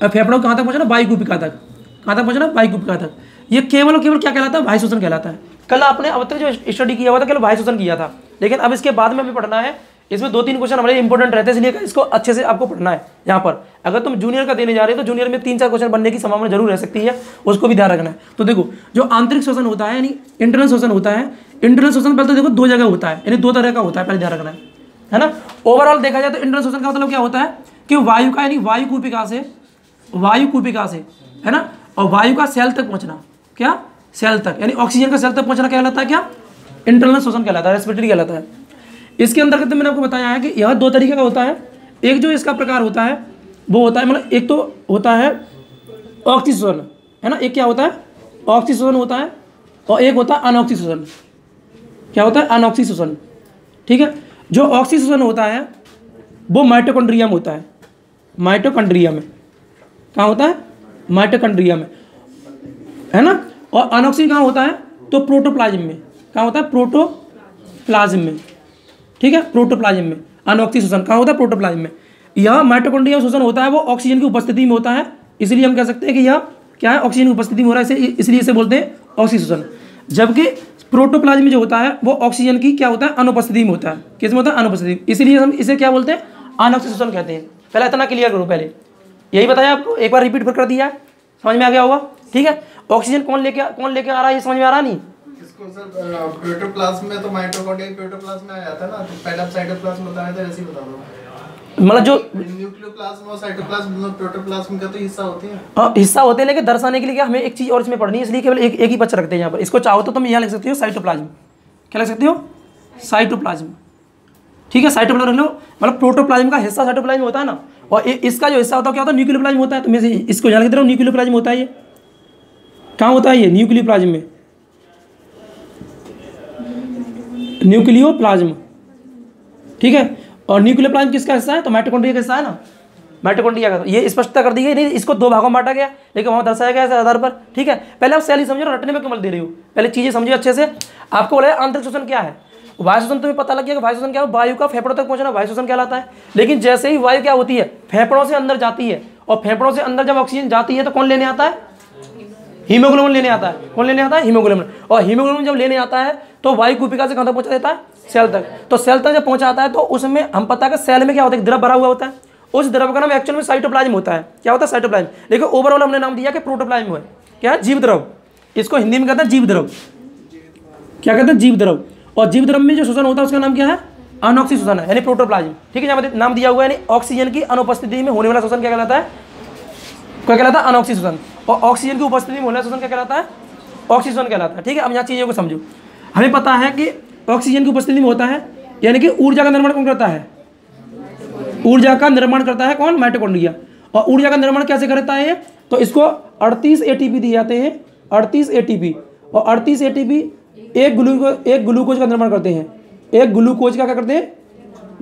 फेफड़ों कहाँ तक पहुंचना, वायु कूपिका तक। कहाँ तक पहुंचना, वायु कूपिका तक। ये केवल और केवल क्या कहलाता है, वायु शोषण कहलाता है। कल आपने अब तक जो स्टडी किया हुआ था केवल वायु शोषण किया था, लेकिन अब इसके बाद में हमें पढ़ना है, इसमें 2-3 क्वेश्चन हमारे इंपॉर्टेंट रहते हैं, इसलिए इसको अच्छे से आपको पढ़ना है। यहाँ पर अगर तुम जूनियर का देने जा रहे हो तो जूनियर में 3-4 क्वेश्चन बनने की संभावना जरूर रह सकती है, उसको भी ध्यान रखना है। तो देखो जो आंतरिक शोषण होता है यानी इंटरनल शोषण होता है, इंटरनल शोषण पहले तो देखो 2 जगह होता है, यानी 2 तरह का होता है, पहले ध्यान रखना है ना। ओवरऑल देखा जाए तो इंटरनल शोषण का मतलब क्या होता है कि वायु का यानी वायु कूपिका से, है ना, और वायु का सेल तक पहुँचना, क्या सेल तक, यानी ऑक्सीजन का सेल तक पहुँचना क्या कहलाता है, क्या इंटरनल शोषण कहलाता है, रेस्पिरेटरी कहलाता है। इसके अंतर्गत मैंने आपको बताया है कि यह 2 तरीके का होता है। एक जो इसका प्रकार होता है वो होता है, मतलब एक तो होता है ऑक्सीशोषण, है ना, एक क्या होता है ऑक्सीशोषण होता है, और एक होता है अनऑक्सीशोषण। क्या होता है, अनऑक्सीशोषण, ठीक है। जो ऑक्सीशोषण होता है वो माइटोकॉन्ड्रिया में होता है, माइटोकॉन्ड्रिया में। कहाँ होता है, माइटोकॉन्ड्रिया में, है ना। और अनऑक्सीजन कहाँ होता है, तो प्रोटोप्लाज्म में। कहाँ होता है, प्रोटोप्लाज्म में, ठीक है, प्रोटोप्लाज्म में। अनऑक्सीजन शोषण कहाँ होता है, प्रोटोप्लाज्म में। यह माइटोकॉन्ड्रिया शोषण होता है वो ऑक्सीजन की उपस्थिति में होता है, इसलिए हम कह सकते हैं कि यह क्या है, ऑक्सीजन की उपस्थिति में हो रहा है, इसलिए इसे बोलते हैं ऑक्सीशोषण। जबकि प्रोटोप्लाज्म में जो होता है वो ऑक्सीजन की क्या होता है, अनुपस्थिति में होता है। किस में होता है, अनुपस्थिति, इसलिए हम इसे क्या बोलते हैं, अनऑक्सीशोषण कहते हैं। पहले इतना क्लियर करो, पहले यही बताया आपको, एक बार रिपीट फिर कर दिया, समझ में आ गया होगा, ठीक है। ऑक्सीजन कौन लेके आ रहा है, ये समझ में आ रहा नहीं।
इसको सर प्रोटोप्लाज्म में तो माइटोकॉन्ड्रिया प्रोटोप्लाज्म में आ जाता है ना, तो पहले साइटोप्लाज्म बताया था, ऐसे ही बता दो।
मतलब जो
न्यूक्लियोप्लाज्म और साइटोप्लाज्म दोनों प्रोटोप्लाज्म का तो हिस्सा होते हैं।
हाँ हिस्सा होते हैं, लेकिन दर्शाने के लिए क्या हमें एक चीज़ और इसमें पढ़नी है, इसलिए केवल एक ही बच्चा रखते हैं यहाँ पर। इसको चाहो तो तुम यहाँ लिख सकते हो साइटोप्लाज्म, क्या लिख सकते हो, साइटोप्लाज्म, ठीक है। साइटोप्लाज्म रख लो, मतलब प्रोटोप्लाज्म का हिस्सा साइटोप्लाज्म होता है ना, और इसका जो हिस्सा होता है क्या होता है, न्यूक्लियोप्लाज्म होता है। तो मैं इसको यहाँ लिख दे रहा हूँ, न्यूक्लियोप्लाज्म होता है। ये कहाँ होता है, ये न्यूक्लियोप्लाज्म में, न्यूक्लियोप्लाज्म, ठीक है। और न्यूक्लियोप्लाज्म किसका हिस्सा है, तो माइटोकॉन्ड्रिया का हिस्सा है ना, माइटोकॉन्ड्रिया का। ये स्पष्टता कर दी गई, नहीं इसको 2 भागों में बांटा गया, लेकिन वहाँ दर्शाया गया इस आधार पर, ठीक है। पहले आप सेल ही समझो, रटने में क्यों दे रही हो, पहले चीज़ें समझिए अच्छे से। आपको बोला आंतरिक शोषण क्या है, वायु शोषण तुम्हें पता लग गया कि वायु शोषण क्या है, वायु का फेफड़ों तक पहुंचना वायु शोषण कहलाता है। लेकिन जैसे ही वायु क्या होती है, फेफड़ों से अंदर जाती है, और फेफड़ों से अंदर जब ऑक्सीजन जाती है तो कौन लेने आता है, हीमोग्लोबिन लेने आता है। कौन लेने आता है, हीमोग्लोबिन। और हीमोग्लोबिन जब लेने आता है तो वायु कूपिका से कहाँ तक पहुंचा देता है, सेल तक। तो सेल तक जब पहुंचाता है तो उसमें हम पता है सेल में क्या होता है, द्रव भरा हुआ होता है। उस द्रव का नाम एक्चुअल में साइटोप्लाज्म होता है। क्या होता है, साइटोप्लाज्म। लेकिन ओवरऑल हमने नाम दिया कि प्रोटोप्लाज्म है, क्या है, जीव द्रव। इसको हिंदी में कहते हैं जीव द्रव। क्या कहते हैं, जीव द्रव। और जीव द्रव में जो शोषण होता है उसका नाम क्या है, अनऑक्सी शोषण है, यानी प्रोटोप्लाज्म, ठीक है। यहाँ पर नाम दिया हुआ है, यानी ऑक्सीजन की अनुपस्थिति में होने वाला शोषण क्या कहलाता है, क्या कहलाता है, अनऑक्सी शोषण। और ऑक्सीजन की उपस्थिति में होने वाला शोषण क्या कहलाता है, ऑक्सीजन कहलाता है, ठीक है। अब यहाँ चीज़ों को समझो। हमें पता है कि ऑक्सीजन की उपस्थिति में होता है, यानी कि ऊर्जा का निर्माण कौन करता है, ऊर्जा का निर्माण करता है कौन, माइटोकॉन्ड्रिया। और ऊर्जा का निर्माण कैसे करता है, तो इसको 38 ATP दिए जाते हैं, 38 ATP। और 38 ATP एक ग्लूकोज का निर्माण करते हैं। एक ग्लूकोज का क्या करते हैं,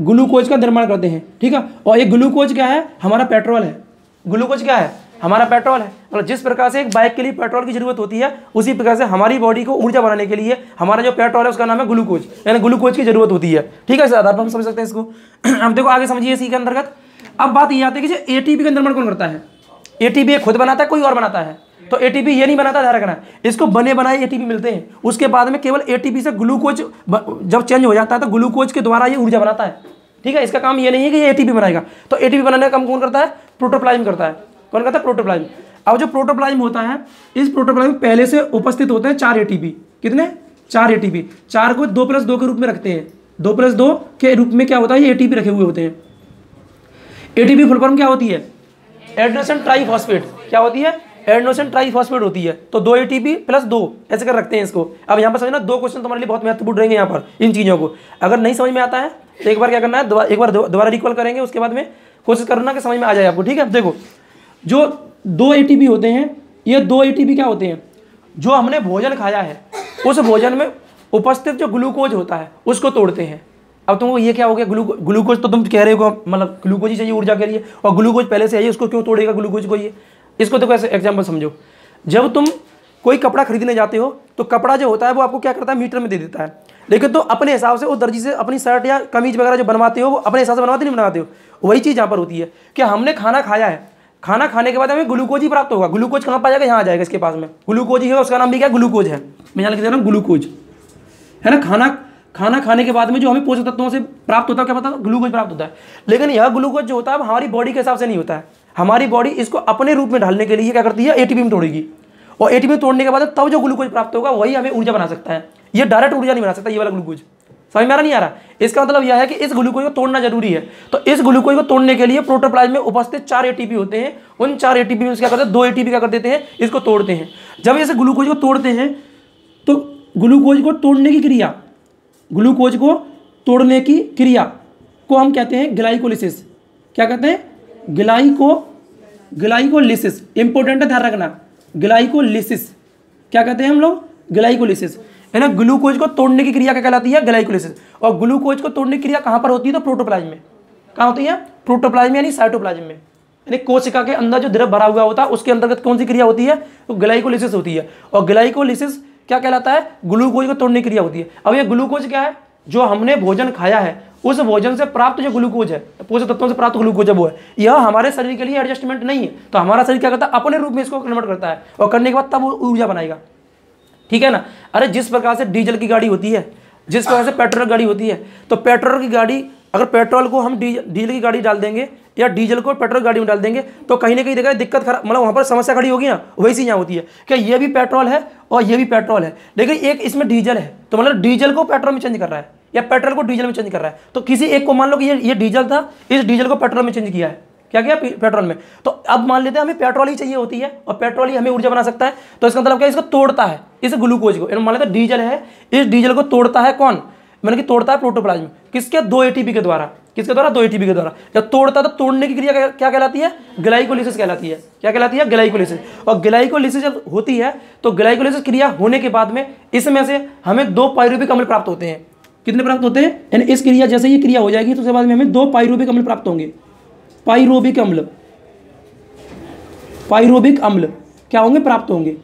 ग्लूकोज का निर्माण करते हैं, ठीक है। और एक ग्लूकोज क्या है, हमारा पेट्रोल है। ग्लूकोज क्या है, हमारा पेट्रोल है। मतलब जिस प्रकार से एक बाइक के लिए पेट्रोल की जरूरत होती है, उसी प्रकार से हमारी बॉडी को ऊर्जा बनाने के लिए हमारा जो पेट्रोल है उसका नाम है ग्लूकोज, यानी ग्लूकोज की जरूरत होती है। ठीक है, इस आधार पर हम समझ सकते हैं इसको। अब देखो आगे समझिए इसी के अंतर्गत। अब बात ये आती है कि एटीपी का निर्माण कौन करता है? एटीपी खुद बनाता है, कोई और बनाता है? तो एटीपी ये नहीं बनाता, ध्यान रखना, इसको बने बनाए एटीपी मिलते हैं। उसके बाद में केवल एटीपी से ग्लूकोज जब चेंज हो जाता है तो ग्लूकोज के द्वारा ये ऊर्जा बनाता है। ठीक है, इसका काम ये नहीं है कि ये एटीपी बनाएगा। तो एटीपी बनाने का काम कौन करता है? प्रोटोप्लाज्म करता है। कौन करता है? प्रोटोप्लाज्म। अब जो प्रोटोप्लाज्म होता है, इस प्रोटोप्लाज्म में पहले से उपस्थित होते हैं 4 एटीपी। कितने? 4 एटीपी। 4 को 2+2 के रूप में रखते हैं। 2+2 के रूप में क्या होता है? ये एटीपी रखे हुए होते हैं। एटीपी फुल फॉर्म क्या होती है? Adenosine triphosphate. क्या होती है? एडेनोसिन ट्राइफॉस्फेट होती है। तो 2 एटीपी + 2 ऐसे कर रखते हैं इसको। अब यहाँ पर समझना, 2 क्वेश्चन तुम्हारे लिए बहुत महत्वपूर्ण रहेंगे यहाँ पर इन चीज़ों को। अगर नहीं समझ में आता है तो एक बार क्या करना है, एक बार दोबारा रिकॉल करेंगे, उसके बाद में कोशिश करना कि समझ में आ जाए आपको। ठीक है, देखो जो 2 एटीपी होते हैं, ये 2 एटीपी क्या होते हैं? जो हमने भोजन खाया है उस भोजन में उपस्थित जो ग्लूकोज होता है उसको तोड़ते हैं। अब तुमको ये क्या हो गया? ग्लूकोज तो तुम कह रहे हो मतलब ग्लूकोज ही चाहिए ऊर्जा के लिए, और ग्लूकोज पहले से है, उसको क्यों तोड़ेगा ग्लूकोज को? ये इसको देखो ऐसे एग्जाम्पल समझो। जब तुम कोई कपड़ा खरीदने जाते हो तो कपड़ा जो होता है वो आपको क्या करता है? मीटर में दे देता है। लेकिन तो अपने हिसाब से वो दर्जी से अपनी शर्ट या कमीज वगैरह जो बनवाते हो वो अपने हिसाब से बनवाते नहीं बनवाते हो? वही चीज़ यहाँ पर होती है कि हमने खाना खाया है, खाना खाने के बाद हमें ग्लूकोज ही प्राप्त होगा। ग्लूकोज कहाँ पाया जाएगा? यहाँ आ जाएगा, इसके पास में ग्लूकोज ही है, उसका नाम भी क्या? ग्लूकोज है। मैं यहाँ लिख दे रहा हूँ ग्लूकोज, है ना। खाना खाने के बाद में जो हमें पोषक तत्वों से प्राप्त होता है, क्या पता है? ग्लूकोज प्राप्त होता है। लेकिन यह ग्लूकोज जो होता है हमारी बॉडी के हिसाब से नहीं होता है। हमारी बॉडी इसको अपने रूप में ढालने के लिए क्या करती है? एटीपी में तोड़ेगी, और एटीपी में तोड़ने के बाद तब जो ग्लूकोज प्राप्त होगा वही हमें ऊर्जा बना सकता है। ये डायरेक्ट ऊर्जा नहीं बना सकता, ये वाला ग्लूकोज। समझ में आ रहा? नहीं आ रहा? इसका मतलब यह है कि इस ग्लूकोज को तोड़ना जरूरी है। तो इस ग्लूकोज को तोड़ने के लिए प्रोटोप्लाज्म में उपस्थित 4 एटीपी होते हैं। उन 4 एटीपी में क्या करते हैं? 2 एटीपी क्या कर देते हैं? इसको तोड़ते हैं। जब इस ग्लूकोज को तोड़ते हैं तो ग्लूकोज को तोड़ने की क्रिया, ग्लूकोज को तोड़ने की क्रिया को हम कहते हैं ग्लाइकोलिसिस। क्या कहते हैं? ग्लाइकोलिसिस। इंपॉर्टेंट है, ध्यान रखना, ग्लाइकोलिसिस। क्या कहते हैं हम लोग? ग्लाइकोलिसिस, है ना। ग्लूकोज को तोड़ने की क्रिया क्या कहलाती है? ग्लाइकोलिसिस। और ग्लूकोज को तोड़ने की क्रिया कहाँ पर होती है? तो प्रोटोप्लाज्म में। कहाँ होती है? प्रोटोप्लाज्म यानी साइटोप्लाज्म में, यानी कोशिका के अंदर जो द्रव भरा हुआ होता है उसके अंतर्गत कौन सी क्रिया होती है? तो ग्लाइकोलिसिस होती है। और ग्लाइकोलिसिस क्या कहलाता है? ग्लूकोज को तोड़ने की क्रिया होती है। अब ये ग्लूकोज क्या है? जो हमने भोजन खाया है उस भोजन से प्राप्त जो ग्लूकोज है, पोषक तत्वों से प्राप्त ग्लूकोज है, वो है। यह हमारे शरीर के लिए एडजस्टमेंट नहीं है। तो हमारा शरीर क्या करता है? अपने रूप में इसको कन्वर्ट करता है, और करने के बाद तब वो ऊर्जा बनाएगा। ठीक है ना। अरे जिस प्रकार से डीजल की गाड़ी होती है, जिस प्रकार से पेट्रोल गाड़ी होती है, तो पेट्रोल की गाड़ी, अगर पेट्रोल को हम डीजल की गाड़ी डाल देंगे या डीजल को पेट्रोल गाड़ी में डाल देंगे तो कहीं ना कहीं देखा दिक्कत खराब, मतलब वहाँ पर समस्या खड़ी होगी ना। वही चीज़ यहाँ होती है कि ये भी पेट्रोल है और ये भी पेट्रोल है, लेकिन एक इसमें डीजल है, तो मतलब डीजल को पेट्रोल में चेंज कर रहा है या पेट्रोल को डीजल में चेंज कर रहा है। तो किसी एक को मान लो कि ये डीजल था, इस डीजल को पेट्रोल में चेंज किया है, क्या किया? पेट्रोल में। तो अब मान लेते हैं हमें पेट्रोल ही चाहिए होती है और पेट्रोल ही हमें ऊर्जा बना सकता है। तो इसका मतलब क्या? इसको तोड़ता है, इस ग्लूकोज को। मान लेते हैं डीजल है, इस डीजल को तोड़ता है कौन? मैंने कि तोड़ता है प्रोटोप्लाज्म। किसके? 2 एटीपी के द्वारा। किसके द्वारा? 2 एटीपी के द्वारा। जब तोड़ता है तो तोड़ने की क्रिया क्या कहलाती है? ग्लाइकोलिसिस कहलाती है। क्या कहलाती है? ग्लाइकोलिसिस। और ग्लाइकोलिसिस जब होती है तो ग्लाइकोलिसिस क्रिया होने के बाद में इसमें से हमें 2 पाइरूविक अम्ल प्राप्त होते हैं। कितने प्राप्त होते हैं? यानी इस क्रिया जैसे ये क्रिया हो जाएगी तो उसके बाद में हमें 2 पाइरूविक अम्ल प्राप्त होंगे। पाइरूविक अम्ल, पाइरूविक अम्ल क्या होंगे? प्राप्त होंगे,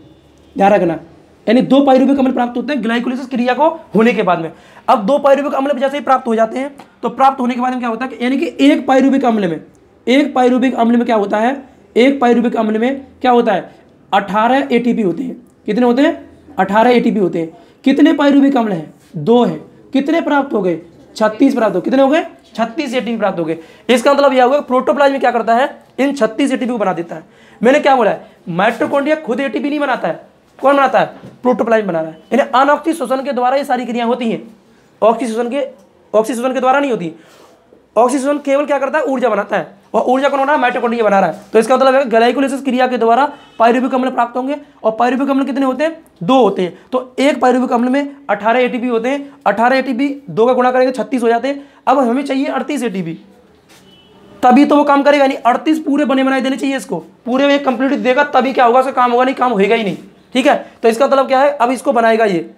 ध्यान रखना। यानी 2 पाइरूविक अम्ल प्राप्त होते हैं ग्लाइकोलिसिस क्रिया को होने के बाद में। अब 2 पाइरूविक अम्ल जैसे ही प्राप्त हो जाते हैं तो प्राप्त होने के बाद में क्या होता है? यानी कि एक पाइरूविक अम्ल में क्या होता है? एक पाइरूविक अम्ल में क्या होता है? 18 एटीपी होते हैं। कितने होते हैं? 18 एटीपी होते हैं। कितने पाइरूविक अम्ल हैं? 2 हैं। कितने प्राप्त हो गए? 36 प्राप्त हो। कितने हो गए? 36 एटीपी प्राप्त हो गए। इसका मतलब यह होगा प्रोटोप्लाज्म में क्या करता है? इन 36 एटीपी को बना देता है। मैंने क्या बोला है? माइटोकॉन्ड्रिया खुद एटीपी नहीं बनाता है, कौन बनाता है? प्रोटोप्लाज्म बना रहा है। यानी अनऑक्सीजन के द्वारा ये सारी क्रियाएं होती हैं। ऑक्सीजन के द्वारा नहीं होती। ऑक्सीजन केवल क्या करता है? ऊर्जा बनाता है, और ऊर्जा कौन बना रहा है? माइटोकॉन्ड्रिया बना रहा है। तो इसका मतलब है ग्लाइकोलिसिस क्रिया के द्वारा पाइरूविक अम्ल प्राप्त होंगे। और पाइरूविक अम्ल कितने होते हैं? 2 होते हैं। तो एक पाइरूविक अम्ल में 18 एटीपी होते हैं। 18 एटीपी 2 का गुणा करेंगे 36 हो जाते हैं। अब हमें चाहिए 38 एटीपी, तभी तो वो काम करेगा। यानी 38 पूरे बने बनाए देने चाहिए इसको, पूरे में कंप्लीट देगा तभी क्या होगा? उसका काम होगा, नहीं काम होगा ही नहीं। ठीक है, तो इसका मतलब क्या है? अब इसको बनाएगा ये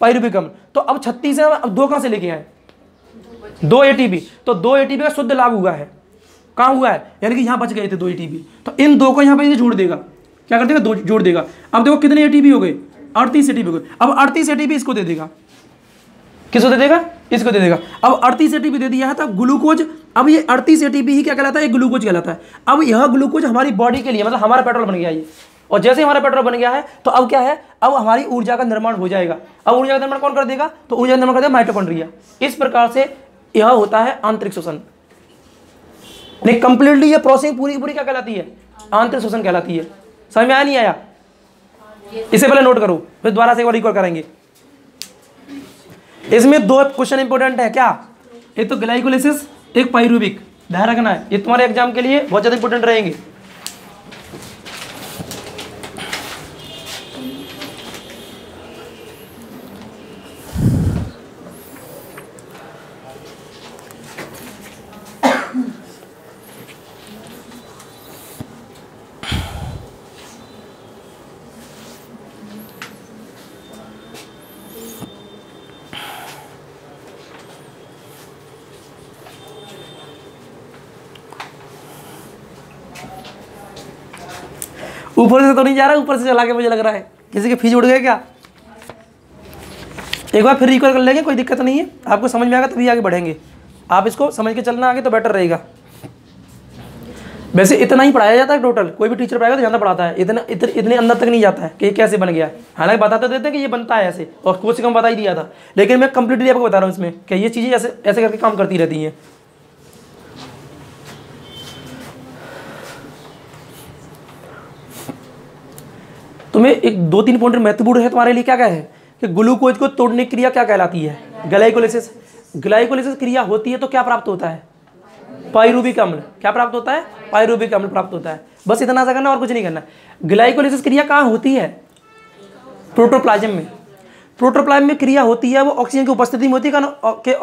पाइरूविक अम्ल। तो अब 36 है, अब 2 कहाँ से लेके आए? 2 एटीपी। तो 2 एटीपी का शुद्ध लाभ हुआ है, कहाँ हुआ है, यानी कि यहाँ बच गए थे 2 ATP, तो इन 2 को यहाँ पे ये जोड़ देगा, क्या कर देगा, 2 जोड़ देगा। अब देखो कितने ATP हो गए, 38 ATP हो गए। अब 38 ATP इसको दे देगा, किसको दे देगा, इसको दे देगा। अब 38 ATP दे दिया है, तब ग्लूकोज, अब ये 38 ATP ही क्या कहलाता है, ये ग्लूकोज कहलाता है। अब यह ग्लूकोज हमारी बॉडी के लिए, मतलब हमारा पेट्रोल बन गया ये, और जैसे हमारा पेट्रोल बन गया है तो अब क्या है, अब हमारी ऊर्जा का निर्माण हो जाएगा। अब ऊर्जा का निर्माण कौन कर देगा, तो ऊर्जा का निर्माण कर देगा माइटोकॉन्ड्रिया। इस प्रकार से यह होता है आंतरिक श्वसन। नहीं, कंप्लीटली ये प्रोसेसिंग पूरी पूरी क्या कहलाती है, आंतरिक श्वसन कहलाती है। समझ में आया नहीं आया, इसे पहले नोट करो, फिर दोबारा से एक बार रिकॉर्ड करेंगे। इसमें 2 क्वेश्चन इंपॉर्टेंट है, क्या, एक तो ग्लाइकोलाइसिस, एक पाइरूबिक, ध्यान रखना है, ये तुम्हारे एग्जाम के लिए बहुत ज्यादा इंपॉर्टेंट रहेंगे। ऊपर से तो नहीं जा रहा, ऊपर से चला के मुझे लग रहा है किसी के फीस उड़ गए क्या। एक बार फिर रिकॉल कर लेंगे, कोई दिक्कत नहीं है, आपको समझ में आएगा तभी आगे बढ़ेंगे। आप इसको समझ के चलना आगे तो बेटर रहेगा। वैसे इतना ही पढ़ाया जाता है टोटल, कोई भी टीचर पढ़ाएगा तो ज़्यादा पढ़ाता है, इतने अंदर तक नहीं जाता है कि ये कैसे बन गया है। हालांकि बता तो देते हैं कि ये बनता है ऐसे, और कुछ से कम बता ही दिया था, लेकिन मैं कंप्लीटली आपको बता रहा हूँ इसमें कि ये चीज़ें ऐसे ऐसे करके काम करती रहती हैं। तुम्हें एक 2-3 पॉइंट महत्वपूर्ण है तुम्हारे लिए, क्या है कि ग्लूकोज को तोड़ने की क्रिया क्या कहलाती है, ग्लाइकोलाइसिस। ग्लाइकोलाइसिस क्रिया होती है तो क्या प्राप्त होता है, पाइरूबिक अम्ल। क्या प्राप्त होता है, पाइरूबिक अम्ल प्राप्त होता है। बस इतना सा करना और कुछ नहीं करना। ग्लाइकोलाइसिस क्रिया कहाँ होती है, प्रोटोप्लाज्म में। प्रोटोप्लाज्म में क्रिया होती है, वो ऑक्सीजन की उपस्थिति में होती है